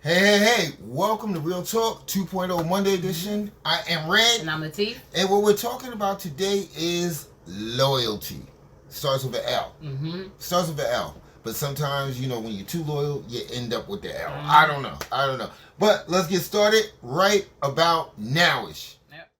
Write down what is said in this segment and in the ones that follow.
Hey, welcome to Real Talk 2.0 Monday edition. I am Red. And I'm Latif. And what we're talking about today is loyalty. Starts with an L. Starts with an L. But sometimes, when you're too loyal, you end up with the L. I don't know. But let's get started right about nowish. Yep.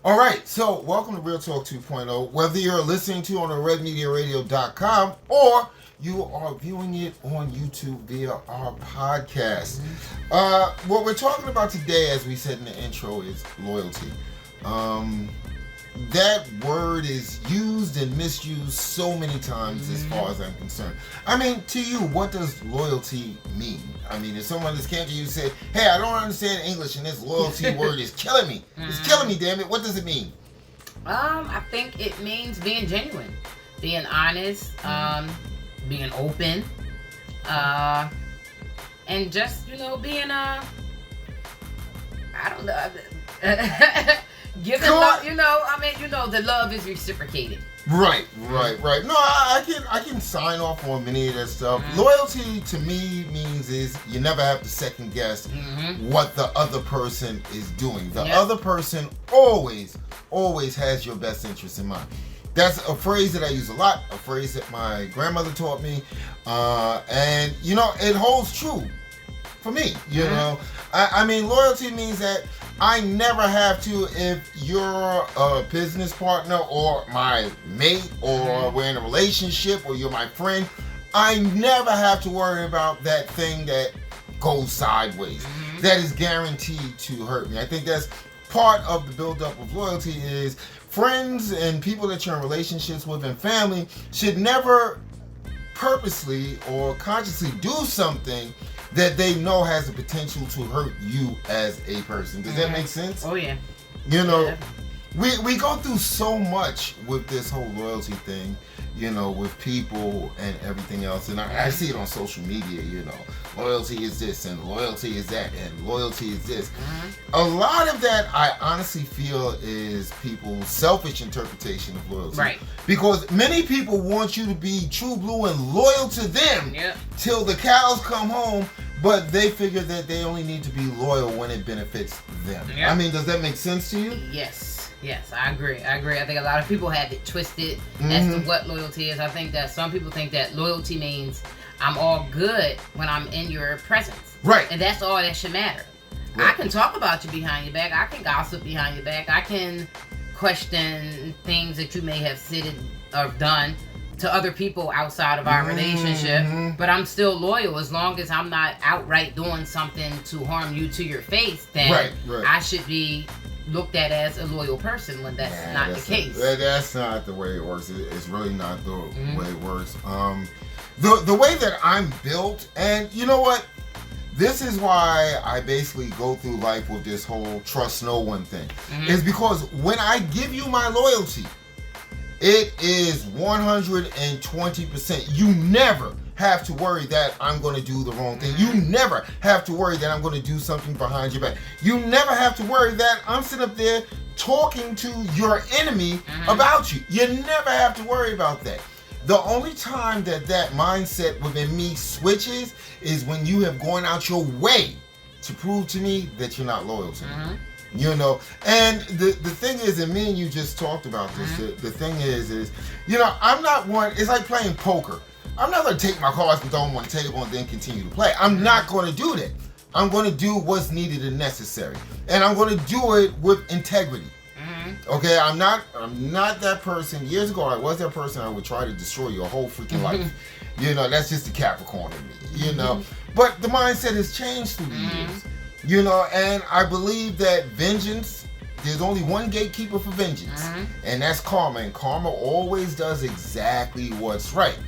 Alright, so welcome to Real Talk 2.0. Whether you're listening to on redmediaradio.com or you are viewing it on YouTube via our podcast. What we're talking about today, as we said in the intro, is loyalty. That word is used and misused so many times as far as I'm concerned. I mean, to you, what does loyalty mean? I mean, if someone just came to you and said, hey, I don't understand English and this loyalty word is killing me. It's killing me, damn it. What does it mean? I think it means being genuine, being honest, being open, and just, being, I don't know. Giving love, the love is reciprocated. Right. No, I can sign off on many of that stuff. Loyalty to me means is you never have to second guess what the other person is doing. The other person always has your best interest in mind. That's a phrase that I use a lot, a phrase that my grandmother taught me, and it holds true for me. I mean, loyalty means that I never have to, if you're a business partner or my mate or we're in a relationship or you're my friend, I never have to worry about that thing that goes sideways. That is guaranteed to hurt me. I think that's part of the buildup of loyalty is friends and people that you're in relationships with and family should never purposely or consciously do something that they know has the potential to hurt you as a person. Does that make sense? Oh, yeah. We go through so much with this whole loyalty thing, with people and everything else. And I see it on social media, loyalty is this and loyalty is that and loyalty is this. A lot of that I honestly feel is people's selfish interpretation of loyalty. Right. Because many people want you to be true blue and loyal to them till the cows come home, but they figure that they only need to be loyal when it benefits them. I mean, does that make sense to you? Yes, I agree. I think a lot of people have it twisted as to what loyalty is. I think that some people think that loyalty means I'm all good when I'm in your presence. Right. And that's all that should matter. Right. I can talk about you behind your back. I can gossip behind your back. I can question things that you may have said or done to other people outside of our relationship, but I'm still loyal as long as I'm not outright doing something to harm you to your face. Then I should be looked at as a loyal person when that's not the case. That's not the way it works. It's really not the way it works. The way that I'm built, and you know what? This is why I basically go through life with this whole trust no one thing. Is because when I give you my loyalty, it is 120%. You never have to worry that I'm going to do the wrong thing. You never have to worry that I'm going to do something behind your back. You never have to worry that I'm sitting up there talking to your enemy about you. You never have to worry about that. The only time that mindset within me switches is when you have gone out your way to prove to me that you're not loyal to me. And the thing is, and me and you just talked about this, the thing is, I'm not one, it's like playing poker. I'm not going to take my cards and throw them on the table and then continue to play. I'm not going to do that. I'm going to do what's needed and necessary. And I'm going to do it with integrity. Okay, I'm not that person. Years ago, I was that person. I would try to destroy your whole freaking life. That's just the Capricorn in me. But the mindset has changed through the years. And I believe that vengeance there's only one gatekeeper for vengeance, and that's karma. And karma always does exactly what's right.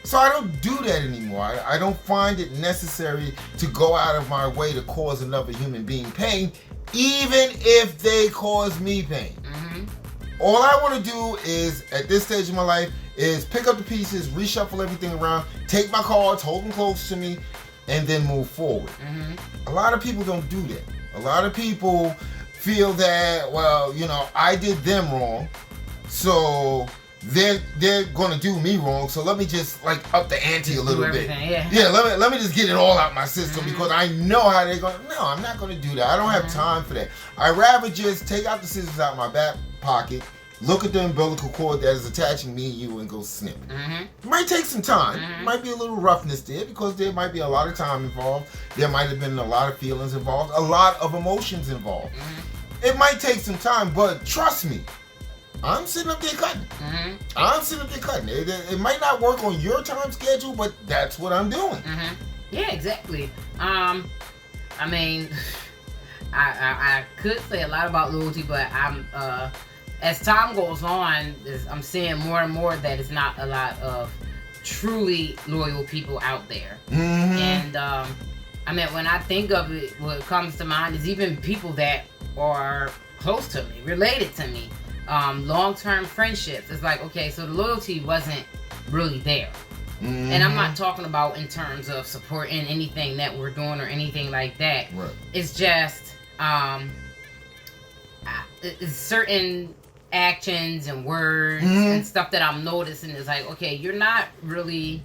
So I don't do that anymore. I don't find it necessary to go out of my way to cause another human being pain, even if they cause me pain. All I want to do is, at this stage of my life, is pick up the pieces, reshuffle everything around, take my cards, hold them close to me, and then move forward. A lot of people don't do that. A lot of people feel that, well, you know, I did them wrong, so they're gonna do me wrong, so let me just like up the ante a little bit. Yeah, let me just get it all out my system because I know how they're gonna. No, I'm not gonna do that. I don't have time for that. I'd rather just take out the scissors out my back pocket, look at the umbilical cord that is attaching me and you, and go snip. It might take some time. It might be a little roughness there because there might be a lot of time involved. There might have been a lot of feelings involved, a lot of emotions involved. It might take some time, but trust me, I'm sitting up there cutting. I'm sitting up there cutting. It might not work on your time schedule, but that's what I'm doing. Yeah, exactly. I mean, I could say a lot about loyalty, but I'm as time goes on, I'm seeing more and more that it's not a lot of truly loyal people out there. And I mean, when I think of it, what comes to mind is even people that are close to me, related to me. Long-term friendships. It's like, okay, so the loyalty wasn't really there. And I'm not talking about in terms of supporting anything that we're doing or anything like that. Right. It's just it's certain actions and words and stuff that I'm noticing is like, okay, you're not really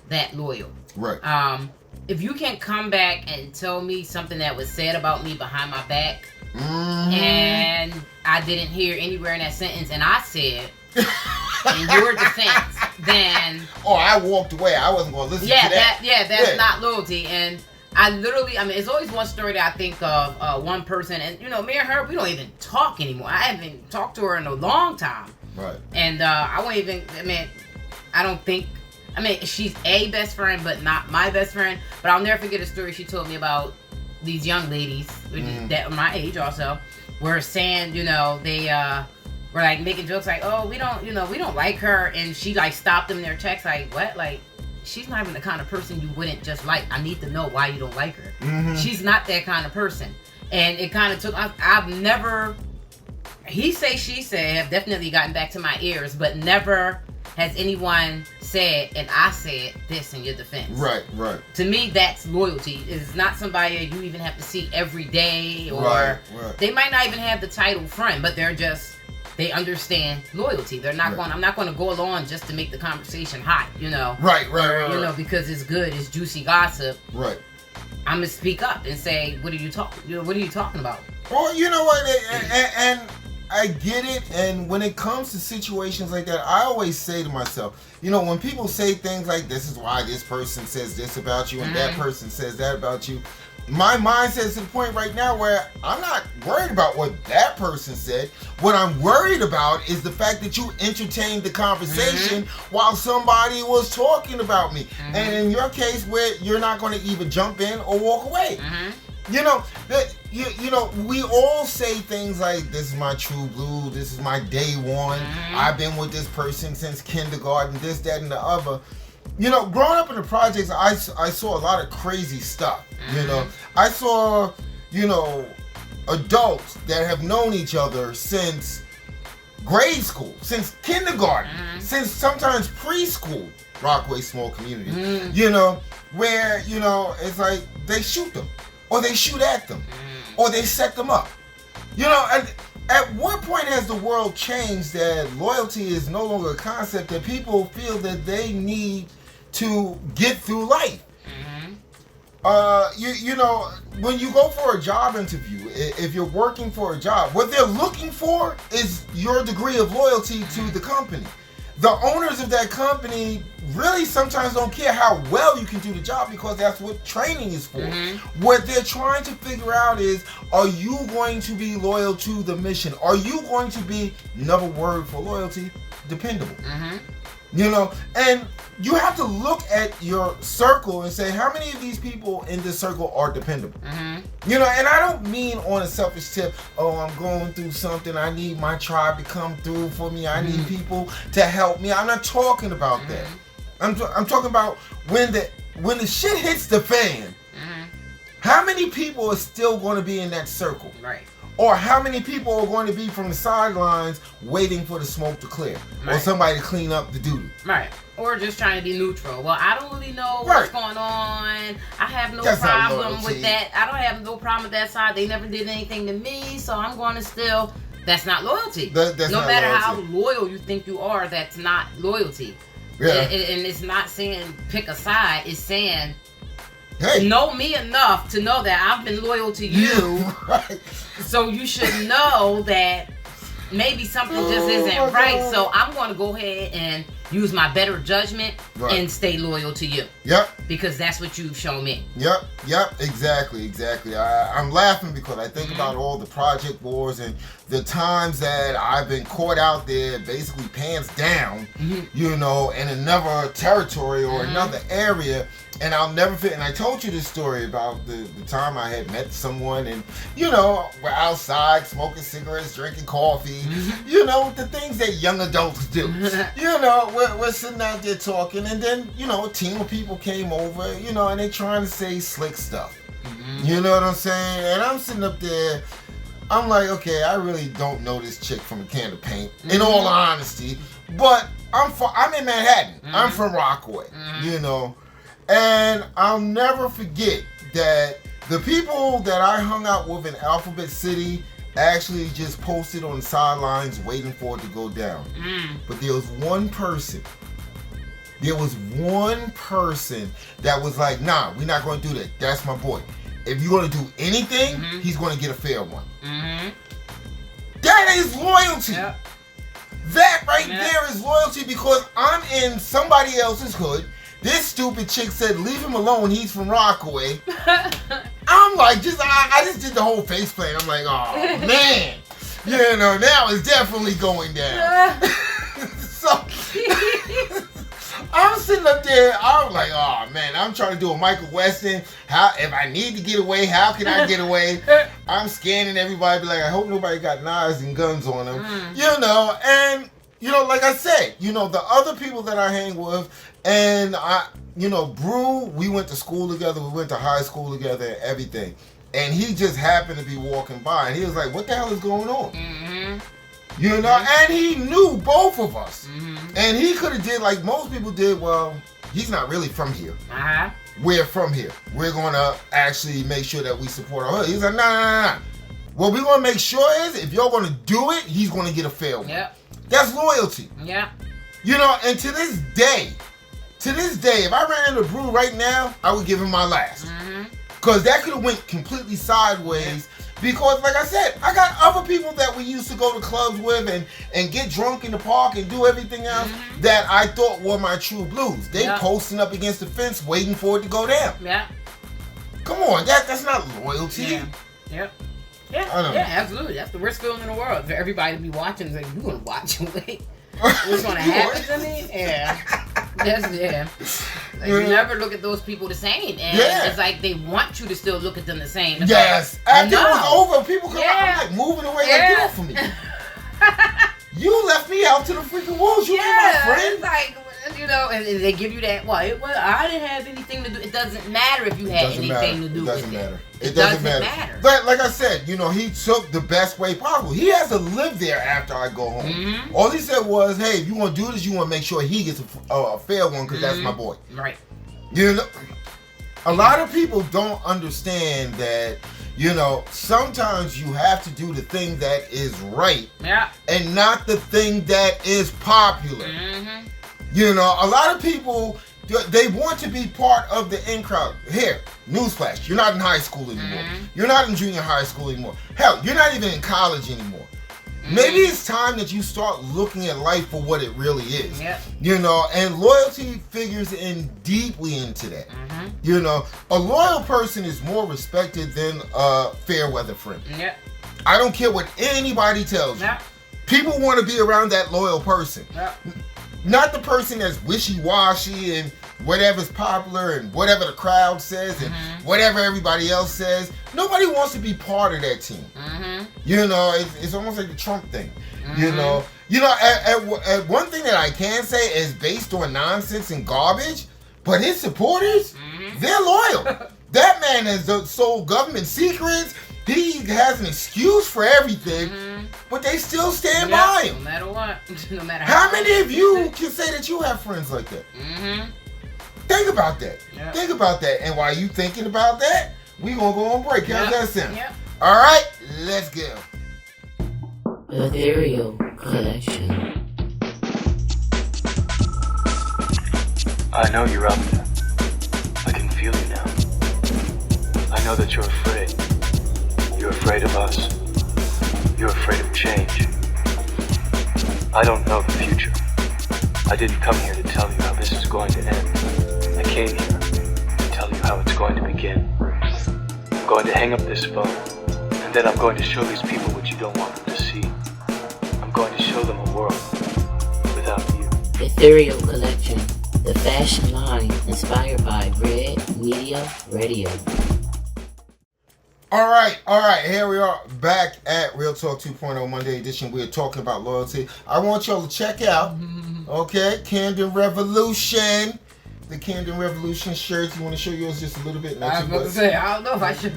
that loyal. Right. If you can come back and tell me something that was said about me behind my back, and I didn't hear anywhere in that sentence, and I said in your defense, then I walked away. I wasn't going to listen to that. That's not loyalty. And I literally, I mean, it's always one story that I think of, one person, and you know, me and her, we don't even talk anymore. I haven't talked to her in a long time. Right. And I won't even. I mean, I don't think. I mean, she's a best friend, but not my best friend. But I'll never forget a story she told me about these young ladies that are my age also were saying, you know, they were like making jokes like, oh, we don't like her, and she like stopped them in their text like, what? Like, she's not even the kind of person you wouldn't just like. I need to know why you don't like her. She's not that kind of person. And it kind of took, I've never, he say, she say, have definitely gotten back to my ears, but never has anyone said, and I said this in your defense. Right. To me, that's loyalty. It's not somebody you even have to see every day, or they might not even have the title friend, but they understand loyalty. They're not going. I'm not going to go along just to make the conversation hot, you know. Right. You know, because it's good, it's juicy gossip. Right. I'm gonna speak up and say, what are you talking about? Well, you know what, and I get it, and when it comes to situations like that, I always say to myself, you know, when people say things like, this is why this person says this about you and that person says that about you, my mindset is to the point right now where I'm not worried about what that person said. What I'm worried about is the fact that you entertained the conversation while somebody was talking about me. And in your case, where you're not going to even jump in or walk away. You know, you know, we all say things like, this is my true blue, this is my day one, I've been with this person since kindergarten, this, that, and the other. You know, growing up in the projects, I saw a lot of crazy stuff, you know. I saw, you know, adults that have known each other since grade school, since kindergarten, since sometimes preschool, Rockaway small community, you know, where, you know, it's like they shoot them, or they shoot at them, or they set them up. You know, at what point has the world changed that loyalty is no longer a concept that people feel that they need to get through life? You know, when you go for a job interview, if you're working for a job, what they're looking for is your degree of loyalty to the company. The owners of that company really sometimes don't care how well you can do the job, because that's what training is for. What they're trying to figure out is, are you going to be loyal to the mission? Are you going to be, another word for loyalty, dependable? You know, and you have to look at your circle and say, how many of these people in this circle are dependable? You know, and I don't mean on a selfish tip, oh, I'm going through something, I need my tribe to come through for me, I need people to help me. I'm not talking about that. I'm talking about when the shit hits the fan, how many people are still going to be in that circle? Right. Or how many people are going to be from the sidelines waiting for the smoke to clear? Right. Or somebody to clean up the duty? Right. Or just trying to be neutral. Well, I don't really know what's going on. I have no problem with that. I don't have no problem with that side. They never did anything to me, so I'm going to still... That's not loyalty. That's no matter how loyal you think you are, that's not loyalty. Yeah. And it's not saying pick a side. It's saying... Hey. Know me enough to know that I've been loyal to you. Right. So you should know that maybe something just isn't right. God. So I'm going to go ahead and use my better judgment and stay loyal to you. Yep. Because that's what you've shown me. Yep. Exactly. I'm laughing because I think about all the project wars and the times that I've been caught out there basically pants down, you know, in another territory or another area. And I'll never forget, and I told you this story about the time I had met someone and, you know, we're outside smoking cigarettes, drinking coffee, you know, the things that young adults do. You know, we're sitting out there talking and then, you know, a team of people came over, you know, and they trying to say slick stuff. You know what I'm saying? And I'm sitting up there, I'm like, okay, I really don't know this chick from a can of paint, in all honesty, but I'm in Manhattan. I'm from Rockaway, you know. And I'll never forget that the people that I hung out with in Alphabet City actually just posted on the sidelines waiting for it to go down. But there was one person that was like, nah, we're not going to do that. That's my boy. If you're going to do anything, he's going to get a fair one. That is loyalty. Yep. That right there is loyalty because I'm in somebody else's hood. This stupid chick said, leave him alone, he's from Rockaway. I'm like, I just did the whole face plant. I'm like, oh, man. You know, now it's definitely going down. So, I'm sitting up there, I'm like, oh, man, I'm trying to do a Michael Weston. If I need to get away, how can I get away? I'm scanning everybody, be like, I hope nobody got knives and guns on them. You know, and, you know, like I said, you know, the other people that I hang with, and you know, Brew, we went to school together, we went to high school together and everything. And he just happened to be walking by and he was like, what the hell is going on? You know, and he knew both of us. And he could have did like most people did, well, he's not really from here. We're from here. We're going to actually make sure that we support our hood. He's like, nah. What we're going to make sure is if you're going to do it, he's going to get a fair one. Yep. That's loyalty. Yeah. You know, and to this day, if I ran into Brew right now, I would give him my last. Because that could have went completely sideways. Because, like I said, I got other people that we used to go to clubs with and get drunk in the park and do everything else that I thought were my true blues. They posting up against the fence waiting for it to go down. Yeah. Come on, that's not loyalty. Yeah, absolutely. That's the worst feeling in the world. For everybody to be watching, it's like, you're going to watch and wait. What's going to happen to me? Yeah. Like, you never look at those people the same. And it's like they want you to still look at them the same. It's After it was over, people come out like moving away like, get off of me. You left me out to the freaking wolves. You ain't my friend. Like, you know, and they give you that, well, I didn't have anything to do. It doesn't matter if you had anything to do with it. It doesn't matter. But like I said, you know, he took the best way possible. He has to live there after I go home. All he said was, hey, if you want to do this, you want to make sure he gets a fair one because that's my boy. Right. You know, a lot of people don't understand that, you know, sometimes you have to do the thing that is right and not the thing that is popular. You know, a lot of people, they want to be part of the in crowd. Here, newsflash, you're not in high school anymore. You're not in junior high school anymore. Hell, you're not even in college anymore. Maybe it's time that you start looking at life for what it really is. You know, and loyalty figures in deeply into that. You know, a loyal person is more respected than a fair weather friend. I don't care what anybody tells you. People want to be around that loyal person. Not the person that's wishy-washy and whatever's popular and whatever the crowd says and whatever everybody else says. Nobody wants to be part of that team. You know, it's almost like the Trump thing. You know, at one thing that I can say is based on nonsense and garbage, but his supporters, they're loyal. That man has sold government secrets. He has an excuse for everything, but they still stand by him. No matter what. No matter how many of you can say that you have friends like that? Think about that. Yep. Think about that. And while you thinking about that, we gonna go on break. How's that sound? Yep. All right, let's go. Ethereal Collection. I know you're out there. I can feel you now. I know that you're afraid. You're afraid of us. You're afraid of change. I don't know the future. I didn't come here to tell you how this is going to end. I came here to tell you how it's going to begin. I'm going to hang up this phone, and then I'm going to show these people what you don't want them to see. I'm going to show them a world without you. Ethereal Collection, the fashion line inspired by Red Media Radio. All right, here we are back at Real Talk 2.0 Monday edition. We're talking about loyalty. I want y'all to check out, okay, Camden Revolution. The Camden Revolution shirts. You want to show yours just a little bit? I was about to say, I don't know if I should.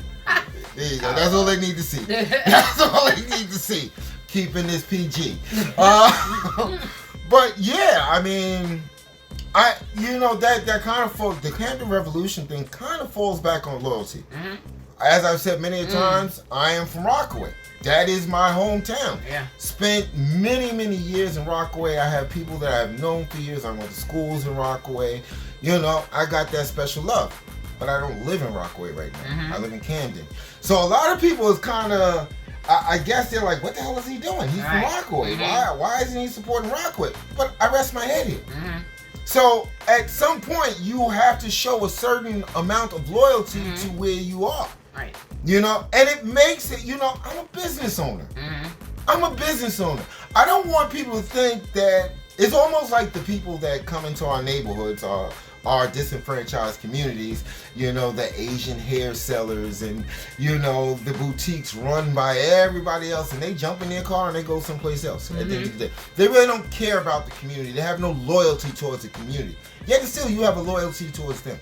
There you go. That's all they need to see. That's all they need to see. Keeping this PG. But yeah, I mean, that kind of the Camden Revolution thing kind of falls back on loyalty. As I've said many times, I am from Rockaway. That is my hometown. Yeah. Spent many, many years in Rockaway. I have people that I've known for years. I went to schools in Rockaway. You know, I got that special love. But I don't live in Rockaway right now. I live in Camden. So a lot of people is kind of, I guess they're like, what the hell is he doing? He's from Rockaway. Why isn't he supporting Rockaway? But I rest my head here. So at some point, you have to show a certain amount of loyalty to where you are. Right. You know, and it makes it, I'm a business owner. I'm a business owner. I don't want people to think that it's almost like the people that come into our neighborhoods are disenfranchised communities, the Asian hair sellers and, the boutiques run by everybody else, and they jump in their car and they go someplace else. At the end of the day, they really don't care about the community. They have no loyalty towards the community. Yet still, you have a loyalty towards them.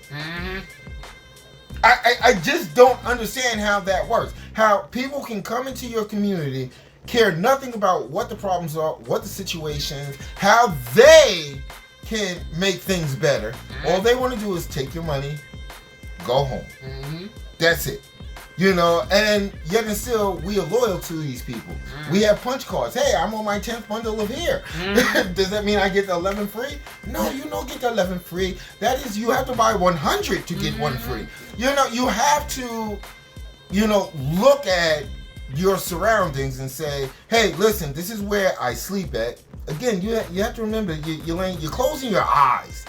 I just don't understand how that works. How people can come into your community, care nothing about what the problems are, what the situations, how they can make things better. All they want to do is take your money, go home. That's it. And yet and still, we are loyal to these people. We have punch cards. Hey, I'm on my 10th bundle of hair. Does that mean I get the 11 free? No, you don't get the 11 free. That is, you have to buy 100 to get one free. You have to, look at your surroundings and say, hey, listen, this is where I sleep at. Again, you have to remember, you're closing your eyes.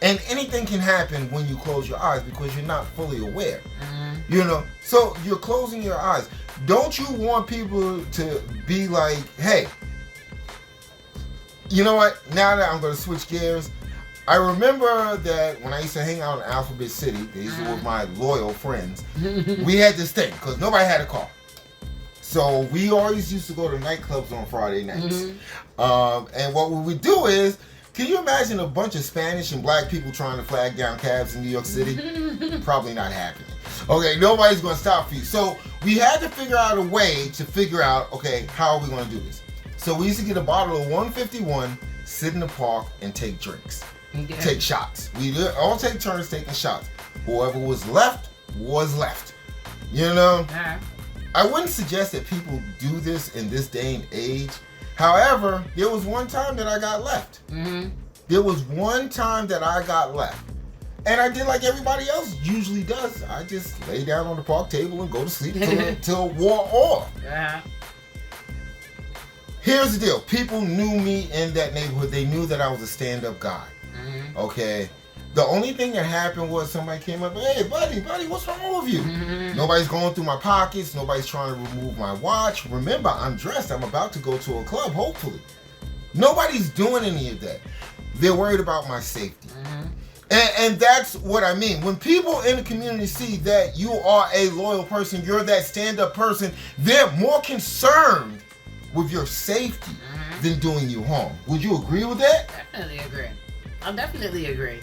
And anything can happen when you close your eyes because you're not fully aware. So you're closing your eyes. Don't you want people to be like, hey, you know what? Now that I'm going to switch gears, I remember that when I used to hang out in Alphabet City, these were my loyal friends, we had this thing because nobody had a car. So we always used to go to nightclubs on Friday nights. And what we would do is, can you imagine a bunch of Spanish and black people trying to flag down cabs in New York City? Probably not happening. Okay, nobody's going to stop for you. So we had to figure out a way to figure out, okay, how are we going to do this? So we used to get a bottle of 151, sit in the park, and take drinks. Take shots. We all take turns taking shots. Whoever was left was left. I wouldn't suggest that people do this in this day and age. However, there was one time that I got left. There was one time that I got left. And I did like everybody else usually does. I just lay down on the park table and go to sleep till it wore off. Here's the deal. People knew me in that neighborhood. They knew that I was a stand-up guy. Okay? The only thing that happened was somebody came up, hey, buddy, what's wrong with you? Nobody's going through my pockets. Nobody's trying to remove my watch. Remember, I'm dressed. I'm about to go to a club, hopefully. Nobody's doing any of that. They're worried about my safety. Mm-hmm. And that's what I mean. When people in the community see that you are a loyal person, you're that stand-up person, they're more concerned with your safety than doing you harm. Would you agree with that? Definitely agree. I definitely agree.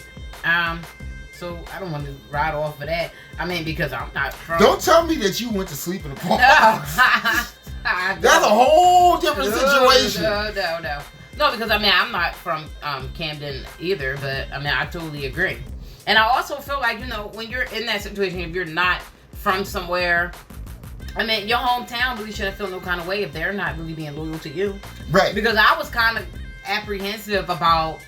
So I don't want to ride off of that. I mean, because I'm not from... Don't tell me that you went to sleep in the park. No. That's a whole different situation. No. No, because I mean, I'm not from Camden either, but I mean, I totally agree. And I also feel like, you know, when you're in that situation, if you're not from somewhere, I mean, your hometown really shouldn't feel no kind of way if they're not really being loyal to you. Right. Because I was kind of apprehensive about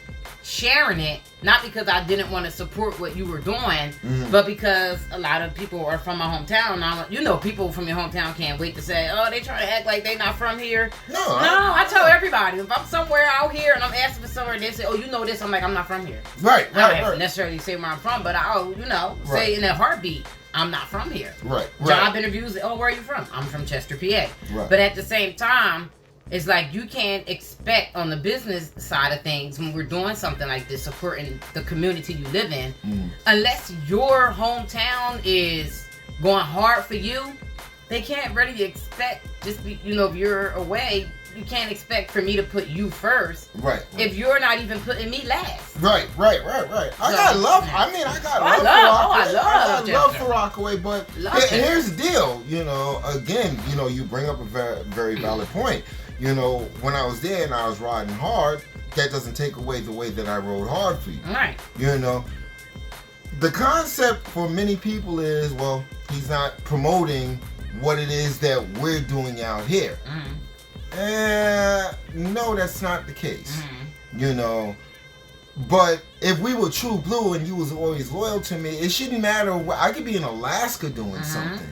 sharing it, not because I didn't want to support what you were doing, but because a lot of people are from my hometown. Now, you know, people from your hometown can't wait to say, oh, they trying to act like they not from here. No, I tell everybody, if I'm somewhere out here and I'm asking for somewhere, they say, oh, you know this, I'm like, I'm not from here. Right. I don't have to necessarily say where I'm from, but I'll, you know, say in a heartbeat, I'm not from here. Right. Job interviews, oh, where are you from? I'm from Chester, PA. Right. But at the same time, it's like you can't expect on the business side of things when we're doing something like this, supporting the community you live in, unless your hometown is going hard for you, they can't really expect, just be, you know, if you're away, you can't expect for me to put you first. Right. If you're not even putting me last. Right. I got love. I mean, I got love for Rockaway, but here's the deal. You know, again, you know, you bring up a very, very valid point. You know, when I was there and I was riding hard, that doesn't take away the way that I rode hard for you. Right. You know, the concept for many people is, well, he's not promoting what it is that we're doing out here. No, that's not the case. You know, but if we were true blue and you was always loyal to me, it shouldn't matter. I could be in Alaska doing something.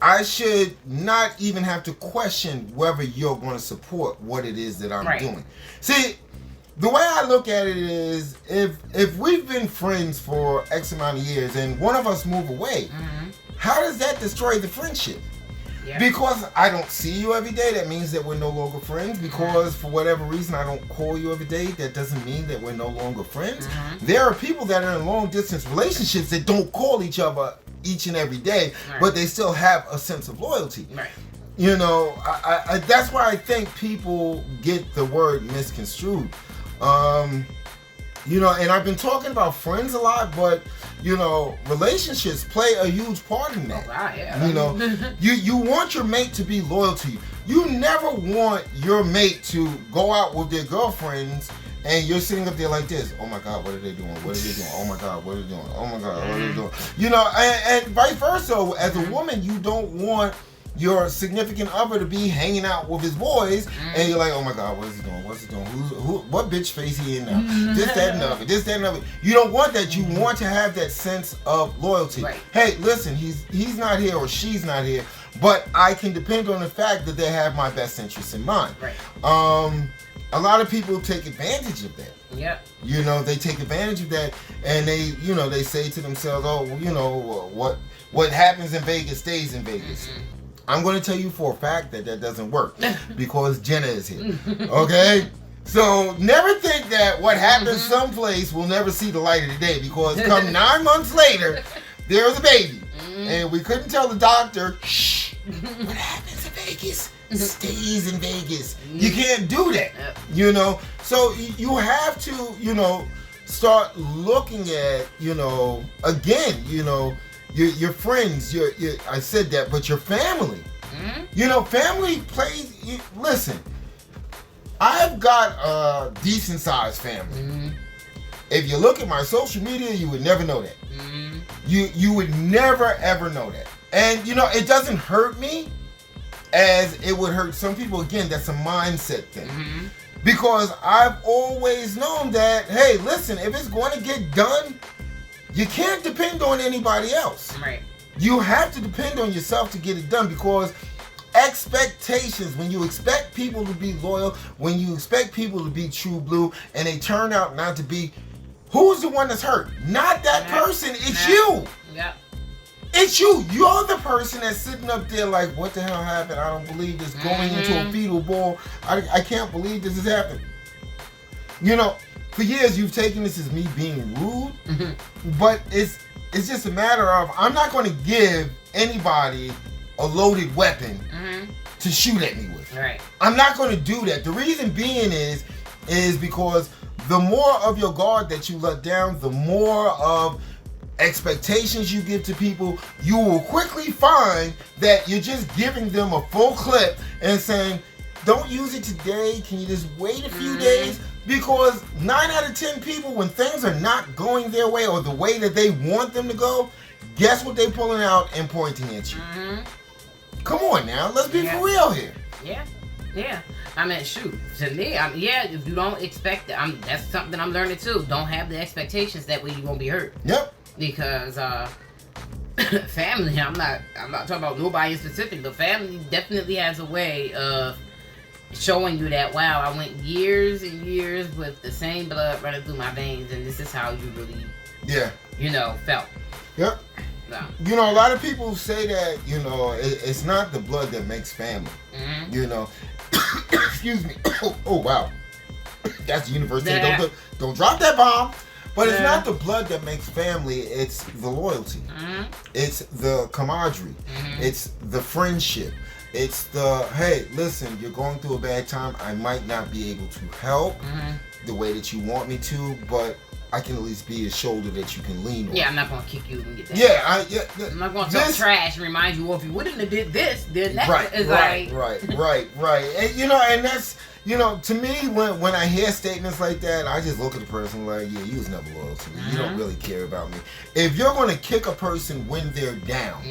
I should not even have to question whether you're going to support what it is that I'm doing. See, the way I look at it is, if we've been friends for X amount of years and one of us move away, how does that destroy the friendship? Yeah. Because I don't see you every day, that means that we're no longer friends. Because for whatever reason I don't call you every day, that doesn't mean that we're no longer friends. There are people that are in long distance relationships that don't call each other each and every day, but they still have a sense of loyalty. You know, I that's why I think people get the word misconstrued. You know, and I've been talking about friends a lot, but you know, relationships play a huge part in that. You know, you want your mate to be loyal to you. You never want your mate to go out with their girlfriends and you're sitting up there like this. Oh my God, what are they doing? What are they doing? Oh my God, what are they doing? Oh my God, what are they doing? You know, and vice versa. As a woman, you don't want your significant other to be hanging out with his boys, and you're like, oh my God, what is he doing? What's he doing? What bitch face he in now? This, that, and other. This, that, and other. You don't want that. You want to have that sense of loyalty. Hey, listen, he's not here or she's not here, but I can depend on the fact that they have my best interests in mind. A lot of people take advantage of that. You know, they take advantage of that, and they, you know, they say to themselves, oh, well, you know, what happens in Vegas stays in Vegas. I'm going to tell you for a fact that doesn't work because Jenna is here. Okay? So never think that what happens someplace will never see the light of the day, because come 9 months later, there was a baby. And we couldn't tell the doctor, shh, what happens in Vegas stays in Vegas. You can't do that, you know? So you have to, you know, start looking at, you know, again, you know, your friends, I said that, but your family. You know, family plays, listen, I've got a decent sized family. If you look at my social media, you would never know that. You would never ever know that. And you know, it doesn't hurt me as it would hurt some people. Again, that's a mindset thing. Because I've always known that, hey, listen, if it's going to get done, you can't depend on anybody else. You have to depend on yourself to get it done, because expectations, when you expect people to be loyal, when you expect people to be true blue, and they turn out not to be, who's the one that's hurt? Not that person, it's you. It's you. You're the person that's sitting up there like, what the hell happened? I don't believe this. Going into a fetal ball. I can't believe this has happened. You know, for years you've taken this as me being rude, but it's just a matter of I'm not going to give anybody a loaded weapon to shoot at me with. Right. I'm not going to do that. The reason being is because the more of your guard that you let down, the more of expectations you give to people, you will quickly find that you're just giving them a full clip and saying, don't use it today. Can you just wait a few days? Because 9 out of 10 people, when things are not going their way or the way that they want them to go, guess what they're pulling out and pointing at you? Come on now, let's be for real here. Yeah. I mean, shoot. To me, if you don't expect it, that's something I'm learning too. Don't have the expectations, that way you won't be hurt. Yep. Because family, I'm not talking about nobody in specific, but family definitely has a way of showing you that, wow, I went years and years with the same blood running through my veins, and this is how you really, felt. Yep. So. You know, a lot of people say that, it's not the blood that makes family. You know, excuse me. Oh, wow. That's the universe saying, don't drop that bomb. But it's not the blood that makes family, it's the loyalty. It's the camaraderie. It's the friendship. It's the, hey, listen, you're going through a bad time. I might not be able to help the way that you want me to, but I can at least be a shoulder that you can lean on. Yeah, I'm not going to kick you and get that. I'm not going to talk trash and remind you, well, if you wouldn't have did this, then that is right. And, and that's, to me, when I hear statements like that, I just look at the person like, yeah, you was never loyal to me. You don't really care about me. If you're going to kick a person when they're down,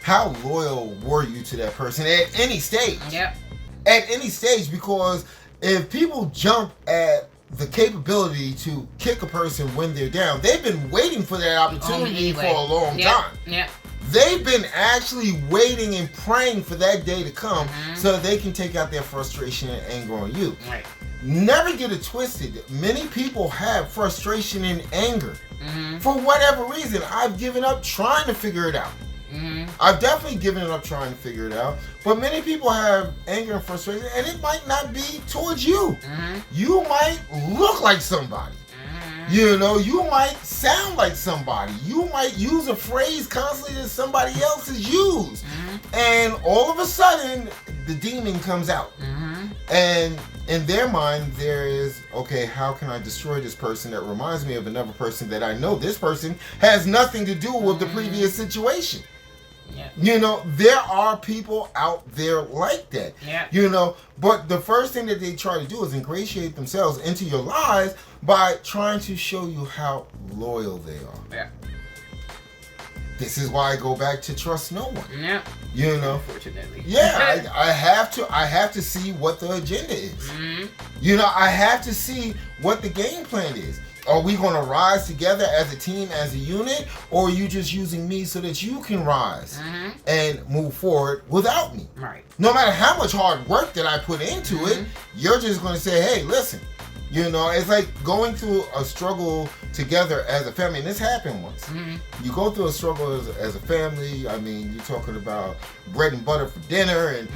how loyal were you to that person at any stage? Yep. At any stage, because if people jump at the capability to kick a person when they're down, they've been waiting for that opportunity for a long time. Yep. They've been actually waiting and praying for that day to come so that they can take out their frustration and anger on you. Right. Never get it twisted. Many people have frustration and anger. For whatever reason, I've given up trying to figure it out. I've definitely given up trying to figure it out. But many people have anger and frustration, and it might not be towards you. You might look like somebody. You might sound like somebody. You might use a phrase constantly that somebody else has used. And all of a sudden, the demon comes out. And in their mind, there is, okay, how can I destroy this person that reminds me of another person that I know this person has nothing to do with the previous situation? There are people out there like that. But the first thing that they try to do is ingratiate themselves into your lives by trying to show you how loyal they are. This is why I go back to trust no one. Unfortunately. I have to see what the agenda is. I have to see what the game plan is. Are we going to rise together as a team, as a unit, or are you just using me so that you can rise and move forward without me? Right. No matter how much hard work that I put into it, you're just going to say, hey, listen, it's like going through a struggle together as a family, and this happened once. You go through a struggle as a family. I mean, you're talking about bread and butter for dinner and,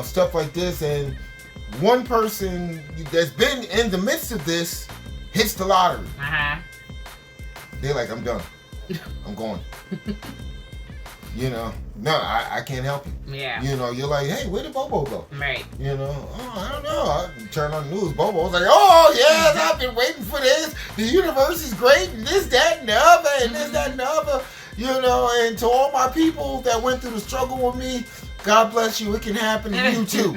stuff like this, and one person that's been in the midst of this hits the lottery. They're like, I'm done. I'm going. No, I can't help you. You're like, hey, where did Bobo go? Right. I don't know. I turn on the news. Bobo was like, oh, yes, I've been waiting for this. The universe is great, and this, that, and the other, and this, that, and the other. And to all my people that went through the struggle with me, God bless you. It can happen to you, too.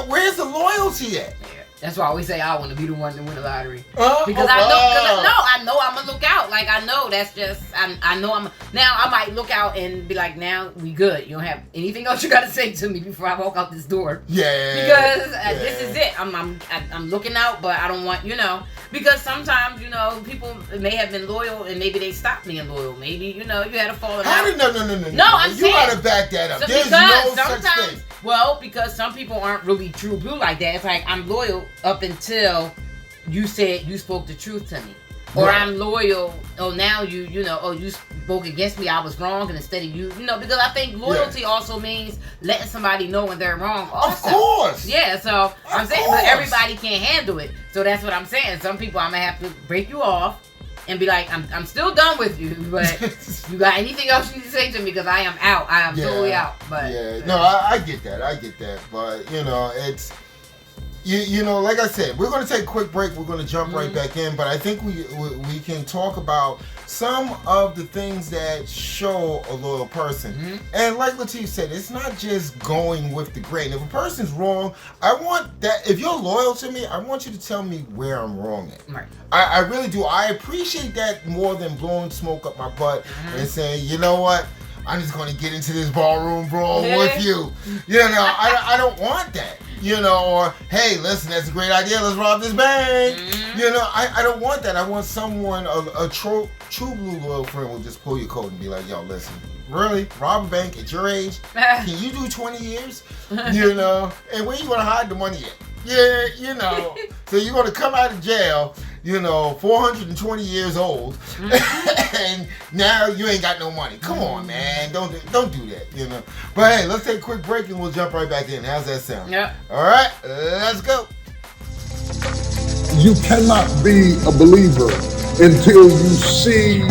Where's the loyalty at? That's why I always say I want to be the one to win the lottery. Because I know I'm going to look out. Like, I know that's just, I know now I might look out and be like, now we good. You don't have anything else you got to say to me before I walk out this door. Because this is it. I'm looking out, but I don't want, because sometimes, people may have been loyal and maybe they stopped being loyal. Maybe, you had a falling out. No, I'm saying. You got to back that up. There's no such thing. Well, because some people aren't really true blue like that. It's like, I'm loyal up until you said you spoke the truth to me. Or Right. I'm loyal. Oh, now you know, oh, you spoke against me, I was wrong, and instead of you know, because I think loyalty also means letting somebody know when they're wrong also. Of course. Yeah, so I'm saying, course. but everybody can't handle it. So that's what I'm saying. Some people I'm gonna have to break you off and be like, I'm still done with you, but you got anything else you need to say to me, because I am out. I am totally out. But yeah, no, I get that. But you know, it's you know, like I said, we're going to take a quick break. We're going to jump right back in, but I think we can talk about some of the things that show a loyal person. And like Latif said, it's not just going with the grain. If a person's wrong, I want that. If you're loyal to me, I want you to tell me where I'm wrong at. Right. I really do. I appreciate that more than blowing smoke up my butt and saying, you know what, I'm just going to get into this ballroom brawl with you. You know, I don't want that. You know, or, hey, listen, that's a great idea. Let's rob this bank. You know, I don't want that. I want someone, a true blue loyal friend will just pull your coat and be like, yo, listen, really? Rob a bank at your age? Can you do 20 years? You know, and where you going to hide the money at? Yeah, you know. So you're going to come out of jail, you know, 420 years old, and now you ain't got no money. Come on, man. Don't do that, you know. But hey, let's take a quick break and we'll jump right back in. How's that sound? Yeah. All right, let's go. You cannot be a believer until you see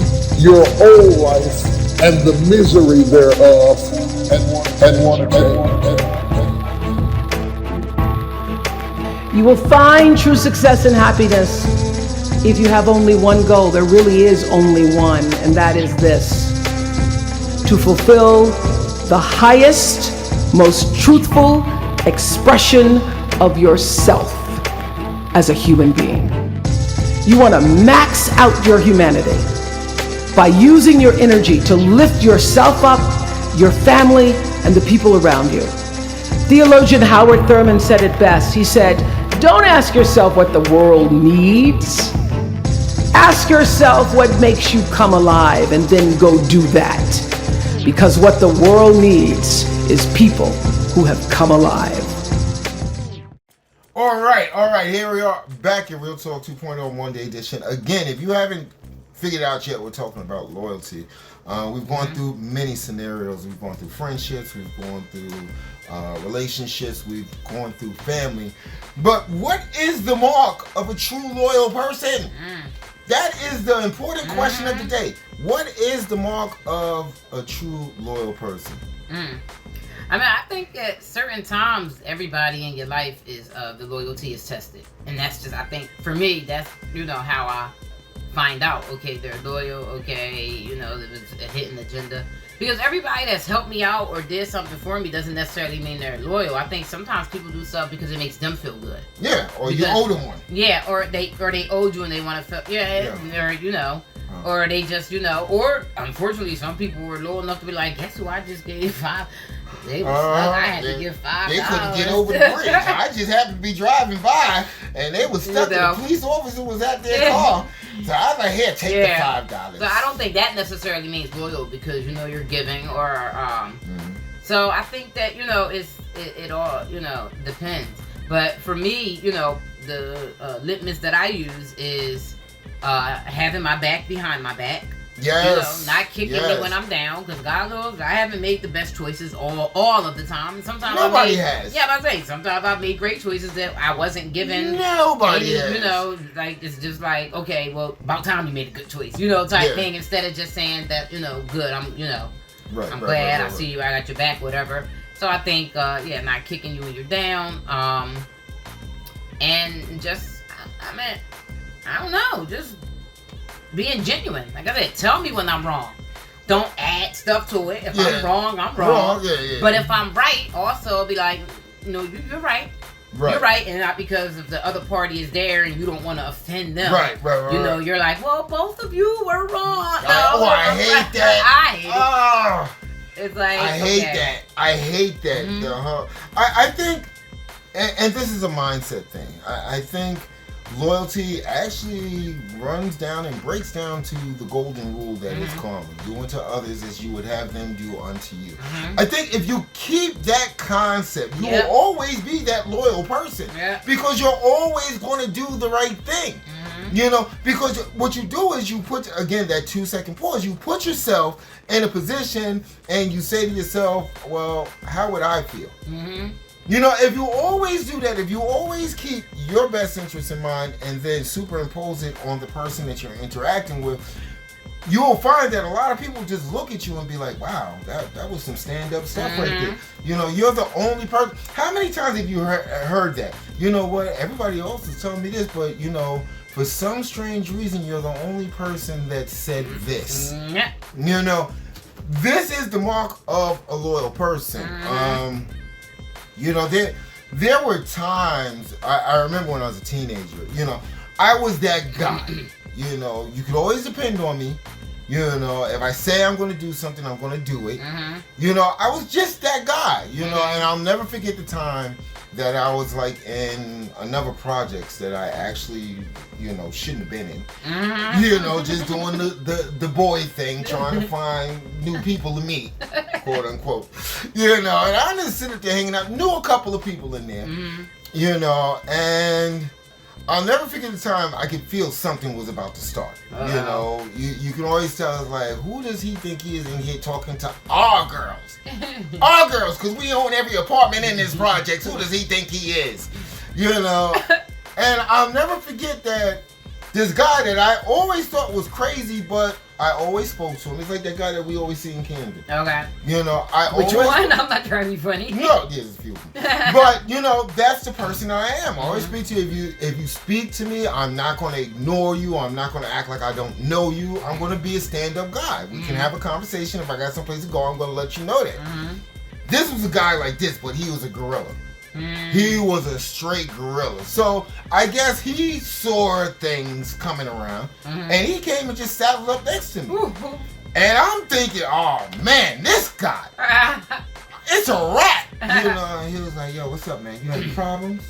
your old life and the misery thereof and want to change. You will find true success and happiness if you have only one goal. There really is only one, and that is this: to fulfill the highest, most truthful expression of yourself as a human being. You want to max out your humanity by using your energy to lift yourself up, your family, and the people around you. Theologian Howard Thurman said it best. He said, don't ask yourself what the world needs. Ask yourself what makes you come alive, and then go do that. Because what the world needs is people who have come alive. All right. Here we are back in Real Talk 2.0 Monday edition. Again, if you haven't figured out yet, we're talking about loyalty. We've gone through many scenarios. We've gone through friendships. We've gone through relationships. We've gone through family. But what is the mark of a true loyal person? That is the important question of the day. What is the mark of a true loyal person? I mean, I think at certain times, everybody in your life is the loyalty is tested, and that's just, I think, for me, that's, you know, how I find out. Okay, they're loyal. Okay, you know, there was a hidden agenda. Because everybody that's helped me out or did something for me doesn't necessarily mean they're loyal. I think sometimes people do stuff because it makes them feel good. Yeah, or you owe them one. Yeah, or they owed you and they want to feel, or you know, or they just, you know, or unfortunately some people were loyal enough to be like, guess who I just gave $5. They was stuck. I had to give $5. They couldn't get over the bridge. I just happened to be driving by, and they was stuck. And the police officer was at their car. So I was like, here, take the $5. So I don't think that necessarily means loyal, because, you know, you're giving or so I think that, you know, it all, you know, depends. But for me, you know, the litmus that I use is having my back behind my back. Yes. You know, not kicking me when I'm down, because God knows I haven't made the best choices all of the time. And sometimes nobody has. Yeah, but I say sometimes I've made great choices that I wasn't given. Nobody has. You know, like it's just like, okay, well, about time you made a good choice, you know, type thing. Instead of just saying that, you know, good, I'm, you know, I'm glad I see you, I got your back, whatever. So I think, not kicking you when you're down, and just, I mean, I don't know, just being genuine. Like I said, tell me when I'm wrong. Don't add stuff to it. If I'm wrong, I'm wrong. But if I'm right, also be like, no, you're right. You're right, and not because if the other party is there and you don't want to offend them. Right. You know, you're like, well, both of you were wrong. I hate that. It's like, I hate that. I think, and this is a mindset thing. I think loyalty actually runs down and breaks down to the golden rule that is karma. Do unto others as you would have them do unto you. I think if you keep that concept, you will always be that loyal person. Because you're always going to do the right thing. You know, because what you do is you put, again, that 2-second pause, you put yourself in a position and you say to yourself, well, how would I feel? You know, if you always do that, if you always keep your best interest in mind and then superimpose it on the person that you're interacting with, you'll find that a lot of people just look at you and be like, wow, that was some stand-up stuff right there. You know, you're the only person. How many times have you heard that? You know what, everybody else is telling me this, but, you know, for some strange reason, you're the only person that said this. You know, this is the mark of a loyal person. You know, there were times, I remember when I was a teenager, you know, I was that guy. You know, you could always depend on me. You know, if I say I'm going to do something, I'm going to do it. You know, I was just that guy, you know, and I'll never forget the time that I was like in another projects that I actually, you know, shouldn't have been in. You know, just doing the boy thing, trying to find new people to meet, quote unquote. You know, and I just sit up there hanging out, knew a couple of people in there, you know, and I'll never forget the time I could feel something was about to start. You know, you can always tell, like, who does he think he is in here talking to our girls? Our girls, because we own every apartment in this project. Who does he think he is? You know, and I'll never forget that this guy that I always thought was crazy, but I always spoke to him. It's like that guy that we always see in Camden. Okay. You know, Which one? I'm not trying to be funny. No, there's a few. But, you know, that's the person I am. I always speak to you. If you speak to me, I'm not going to ignore you. I'm not going to act like I don't know you. I'm going to be a stand-up guy. We can have a conversation. If I got someplace to go, I'm going to let you know that. This was a guy like this, but he was a gorilla. He was a straight gorilla. So I guess he saw things coming around, and he came and just saddled up next to me. And I'm thinking, oh man, this guy, it's a rat. You know, he was like, yo, what's up, man? You having problems?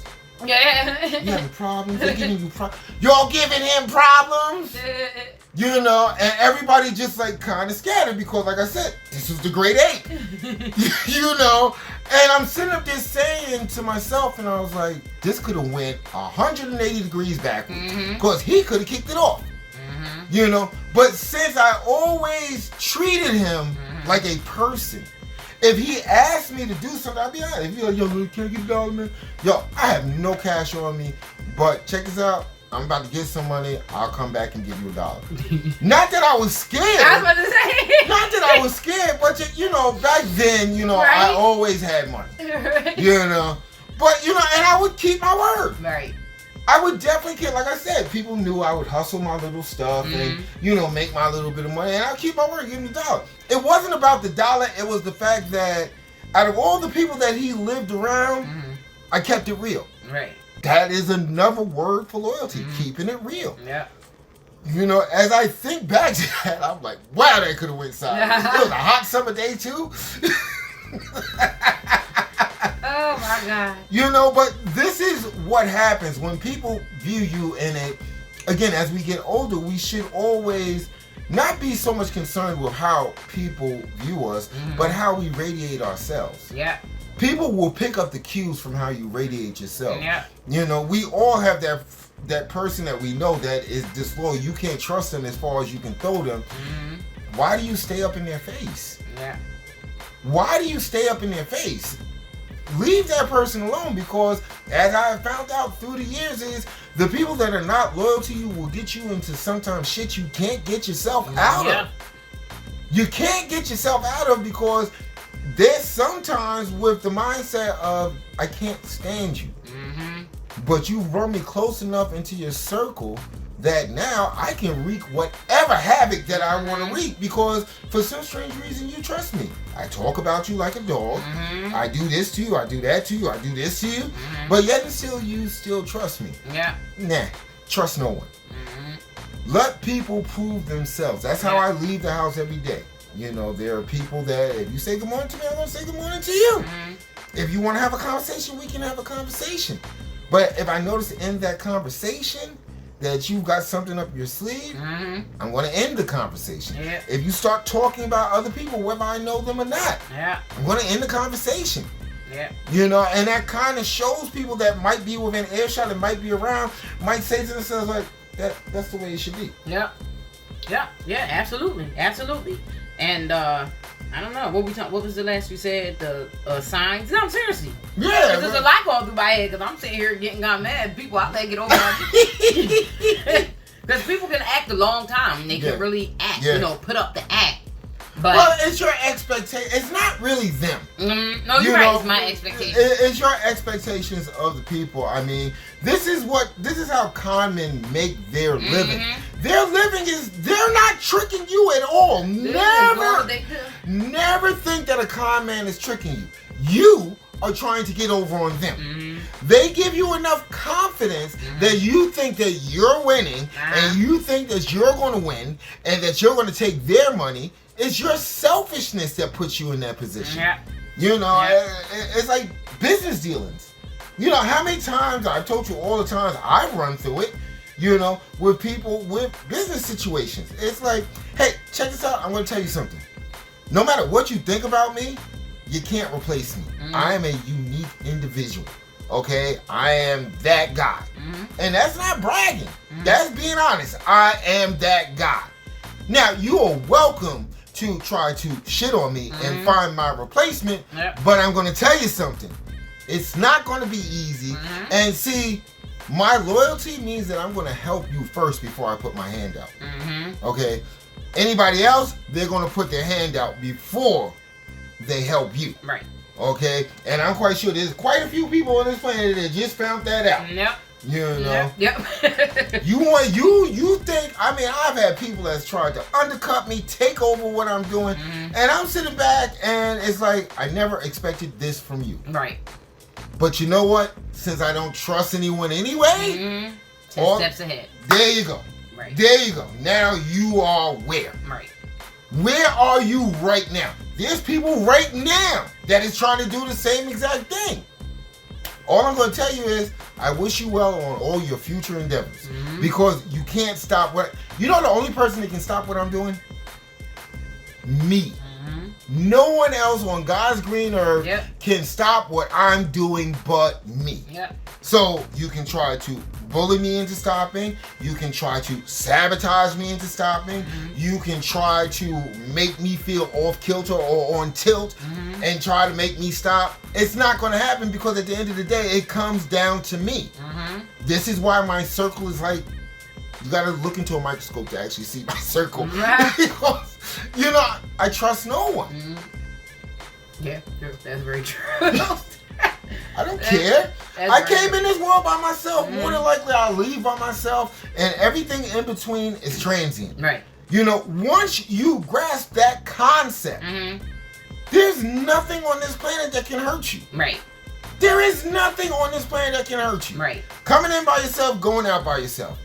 Yeah. You having problems? They're giving you problems. Y'all giving him problems? You know, and everybody just like kind of scattered because, like I said, this was the Great Ape. You know, and I'm sitting up there saying to myself, and I was like, this could have went 180 degrees backwards because he could have kicked it off. You know, but since I always treated him like a person, if he asked me to do something, I'd be honest. If he's like, yo, can I get $1, man? Yo, I have no cash on me, but check this out. I'm about to get some money. I'll come back and give you $1. Not that I was scared. I was about to say. Not that I was scared, but you know, back then, you know, I always had money. You know, but you know, and I would keep my word. Right. I would definitely keep, like I said, people knew I would hustle my little stuff and, you know, make my little bit of money, and I'll keep my word, give him $1. It wasn't about the dollar, it was the fact that out of all the people that he lived around, I kept it real. Right. That is another word for loyalty, keeping it real. Yeah. You know, as I think back to that, I'm like, wow, that could have went sideways. It was a hot summer day too. Oh my God. You know, but this is what happens when people view you in it. Again, as we get older, we should always not be so much concerned with how people view us, but how we radiate ourselves. Yeah. People will pick up the cues from how you radiate yourself. Yeah. You know, we all have that person that we know that is disloyal. You can't trust them as far as you can throw them. Why do you stay up in their face? Yeah. Why do you stay up in their face? Leave that person alone, because as I have found out through the years is the people that are not loyal to you will get you into sometimes shit you can't get yourself out of. You can't get yourself out of because they're sometimes with the mindset of, I can't stand you. But you run me close enough into your circle that now I can wreak whatever havoc that I want to wreak, because for some strange reason you trust me. I talk about you like a dog. I do this to you, I do that to you, I do this to you, but yet and still you still trust me. Yeah. Nah, trust no one. Let people prove themselves. That's how I leave the house every day. You know, there are people that if you say good morning to me, I'm going to say good morning to you. If you want to have a conversation, we can have a conversation. But if I notice in that conversation that you've got something up your sleeve, I'm going to end the conversation. If you start talking about other people, whether I know them or not, I'm going to end the conversation. You know, and that kind of shows people that might be within earshot and might be around, might say to themselves like, that's the way it should be. Yeah, absolutely. And I don't know what what was the last you said? The signs? No, seriously. Yeah, there's a lot going through my head because I'm sitting here getting mad. People out there get over on me. Because people can act a long time. They can really act. Put up the act. But well, it's your expectation. It's not really them. No, you're right. It's my expectation. It's your expectations of the people. I mean, this is how con men make their living. Their living they're not tricking you at all. Never think that a con man is tricking you. You are trying to get over on them. They give you enough confidence that you think that you're winning and you think that you're going to win and that you're going to take their money. It's your selfishness that puts you in that position. It's like business dealings. How many times I've told you all the times I've run through it, with people with business situations. It's like, hey, check this out. I'm going to tell you something. No matter what you think about me, you can't replace me. I am a unique individual. Okay? I am that guy. And that's not bragging. That's being honest. I am that guy. Now, you are welcome to try to shit on me and find my replacement, but I'm going to tell you something. It's not going to be easy. And see, my loyalty means that I'm going to help you first before I put my hand out. Okay? Anybody else, they're going to put their hand out before they help you. Right. Okay? And I'm quite sure there's quite a few people on this planet that just found that out. Yep. You think, I mean, I've had people that's tried to undercut me, take over what I'm doing, and I'm sitting back and it's like, I never expected this from you. Right. But you know what? Since I don't trust anyone anyway, 10 steps ahead. There you go. Right. There you go. Now you are where? Right. Where are you right now? There's people right now that is trying to do the same exact thing. All I'm going to tell you is, I wish you well on all your future endeavors. Because you can't stop what... You know the only person that can stop what I'm doing? Me. No one else on God's green earth can stop what I'm doing but me. So you can try to bully me into stopping. You can try to sabotage me into stopping. You can try to make me feel off kilter or on tilt and try to make me stop. It's not going to happen because at the end of the day, it comes down to me. This is why my circle is like, you got to look into a microscope to actually see my circle. Because, I trust no one. Yeah, that's very true. I don't care. I came in this world by myself. More than likely, I'll leave by myself. And everything in between is transient. Right. Once you grasp that concept, there's nothing on this planet that can hurt you. Right. There is nothing on this planet that can hurt you. Right. Coming in by yourself, going out by yourself.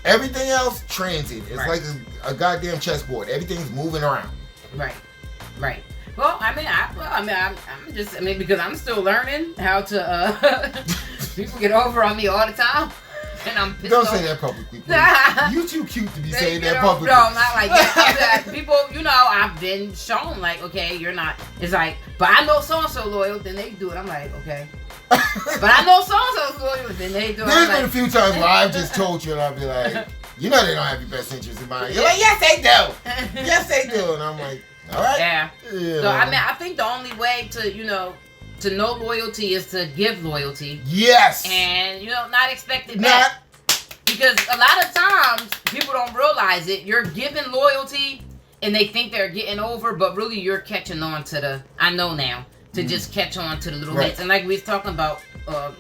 Everything else, transient. It's like a goddamn chessboard. Everything's moving around. Right. Right. Well, because I'm still learning how to. People get over on me all the time, and I'm pissed off. Don't say that publicly, please. You too cute to be saying that publicly. No, not like that. People, I've been shown like, okay, you're not. It's like, but I know so and so loyal, then they do it. I'm like, okay. But I know so and so's loyal, then they do it. There's been a few times where I've just told you, and I'll be like, they don't have your best interest in mind. You're like, yes, they do. Yes, they do. And I'm like, all right. Yeah. So I think the only way to to know loyalty is to give loyalty. Yes. And not expect it back. Because a lot of times people don't realize it. You're giving loyalty and they think they're getting over, but really you're catching on to the just catch on to the little hits. And like we was talking about a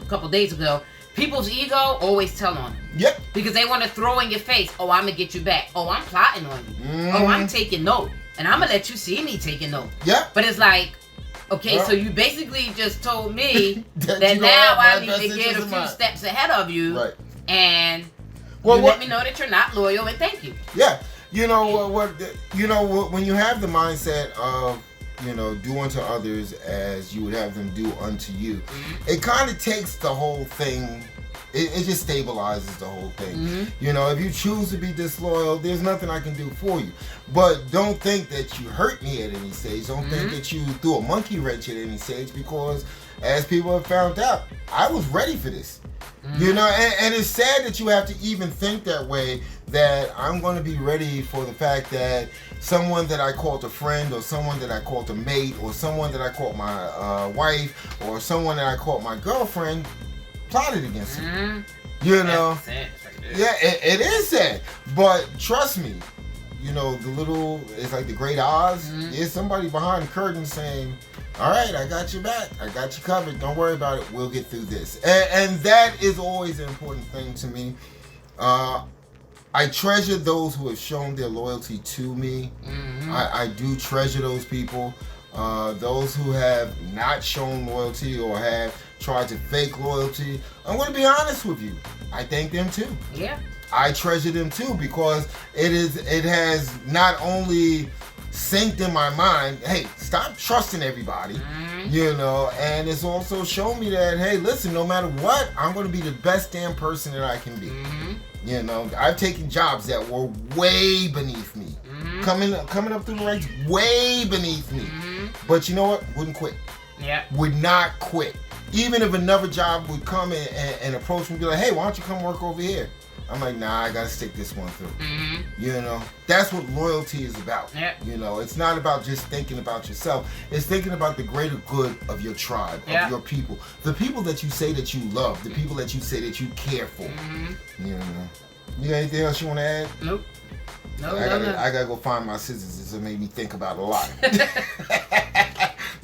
couple days ago, people's ego always tell on them. Yep. Because they want to throw in your face, oh, I'm going to get you back. Oh, I'm plotting on you. Oh, I'm taking note. And I'm going to let you see me taking note. Yep. But it's like, okay, so you basically just told me that now I need to get a few steps ahead of you. Right. And let me know that you're not loyal and thank you. Yeah. When you have the mindset of, do unto others as you would have them do unto you, it kind of takes the whole thing, it just stabilizes the whole thing. If you choose to be disloyal, there's nothing I can do for you. But don't think that you hurt me at any stage. Don't think that you threw a monkey wrench at any stage, because as people have found out, I was ready for this. You know, and it's sad that you have to even think that way, that I'm going to be ready for the fact that someone that I called a friend, or someone that I called a mate, or someone that I called my wife, or someone that I called my girlfriend plotted against me. You know? Yeah, it is sad. But trust me, you know, it's like the Great Oz. There's somebody behind the curtain saying, all right, I got your back. I got you covered. Don't worry about it. We'll get through this. And that is always an important thing to me. I treasure those who have shown their loyalty to me. I do treasure those people. Those who have not shown loyalty or have tried to fake loyalty, I'm going to be honest with you. I thank them too. Yeah. I treasure them too, because it has not only synced in my mind, hey, stop trusting everybody, you know, and it's also shown me that, hey, listen, no matter what, I'm going to be the best damn person that I can be. You know, I've taken jobs that were way beneath me, coming up through the ranks, way beneath me, but you know what? Wouldn't quit. Yeah. Would not quit. Even if another job would come in and approach me and be like, hey, why don't you come work over here? I'm like, nah, I gotta stick this one through. You know, that's what loyalty is about. You know, it's not about just thinking about yourself. It's thinking about the greater good of your tribe, of your people, the people that you say that you love, the people that you say that you care for. You know, you got anything else you want to add? Nope. I gotta go find my scissors. This made me think about a lot.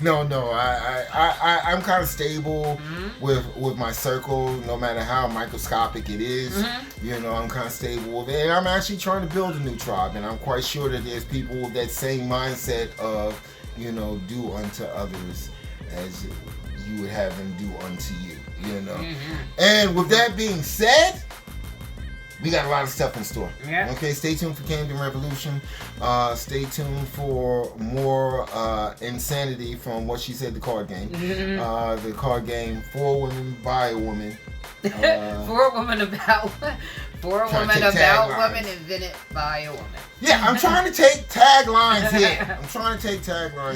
No, I'm kind of stable with my circle, no matter how microscopic it is. You know, I'm kind of stable with it, and I'm actually trying to build a new tribe, and I'm quite sure that there's people with that same mindset of, you know, do unto others as you would have them do unto you. You know, and with that being said, we got a lot of stuff in store. Okay, stay tuned for Camden Revolution. Stay tuned for more insanity from What She Said, the card game. The card game, For Women by a Woman. For a woman about women invented by a woman. Yeah, I'm trying to take taglines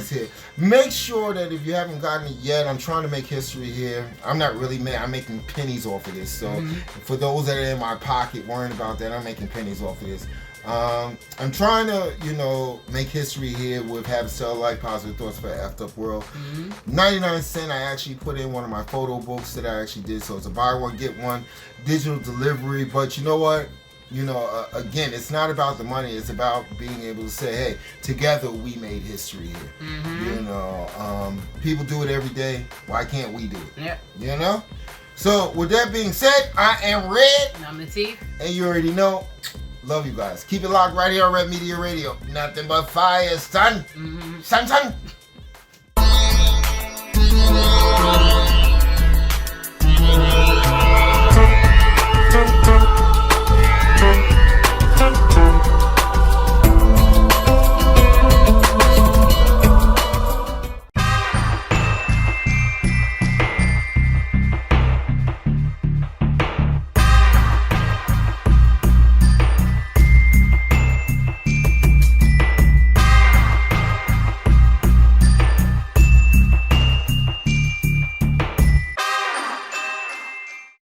here. Make sure that if you haven't gotten it yet, I'm trying to make history here. I'm not really I'm making pennies off of this. So for those that are in my pocket worrying about that, I'm making pennies off of this. I'm trying to, you know, make history here with Habits Tell Life, Positive Thoughts for an Effed Up World. 99 cents, I actually put in one of my photo books that I actually did. So it's a buy one, get one, digital delivery. But you know what? You know, again, it's not about the money. It's about being able to say, hey, together we made history here. You know, people do it every day. Why can't we do it? You know? So with that being said, I am Red. And I'm Latif. And you already know. Love you guys. Keep it locked right here on Red Media Radio. Nothing but fire, son. Son.